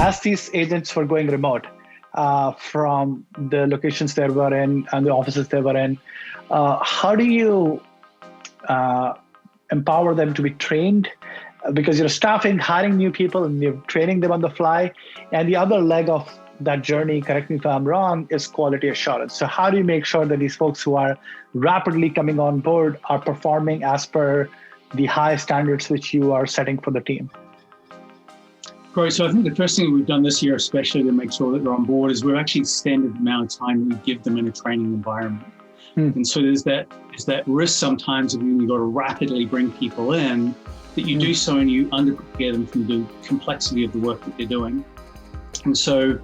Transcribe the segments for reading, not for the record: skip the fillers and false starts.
as these agents were going remote from the locations they were in and the offices they were in, how do you empower them to be trained? Because you're staffing, hiring new people, and you're training them on the fly. And the other leg of that journey, correct me if I'm wrong, is quality assurance. So how do you make sure that these folks who are rapidly coming on board are performing as per the high standards which you are setting for the team? Great. So I think the first thing we've done this year, especially to make sure that they're on board, is we've actually extended the amount of time we give them in a training environment. And so there's that risk sometimes of when you've got to rapidly bring people in, that you do so and you under-prepare them from the complexity of the work that they're doing. And so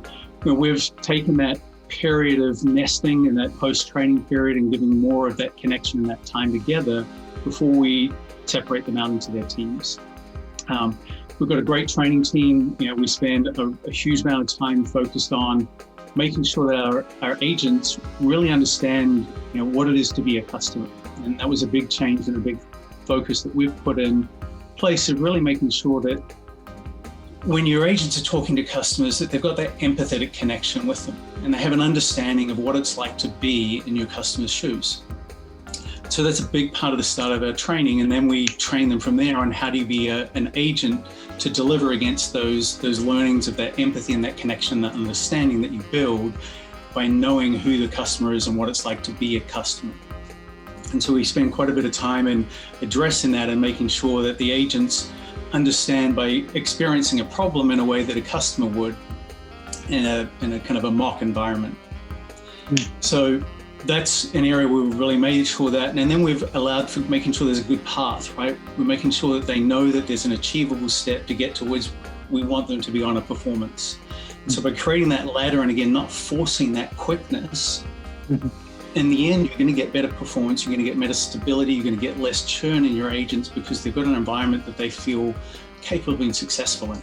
we've taken that period of nesting and that post-training period and giving more of that connection and that time together before we separate them out into their teams. We've got a great training team. We spend a huge amount of time focused on making sure that our agents really understand what it is to be a customer. And that was a big change and a big focus that we've put in place of really making sure that when your agents are talking to customers, that they've got that empathetic connection with them and they have an understanding of what it's like to be in your customer's shoes. So that's a big part of the start of our training. And then we train them from there on how do you be an agent to deliver against those learnings of that empathy and that connection, that understanding that you build by knowing who the customer is and what it's like to be a customer. And so we spend quite a bit of time in addressing that and making sure that the agents understand by experiencing a problem in a way that a customer would in a kind of a mock environment. So that's an area where we've really made sure that, and then we've allowed for making sure there's a good path, right? We're making sure that they know that there's an achievable step to get towards we want them to be on a performance. So by creating that ladder and again, not forcing that quickness, in the end, you're going to get better performance, you're going to get better stability, you're going to get less churn in your agents because they've got an environment that they feel capable of being successful in.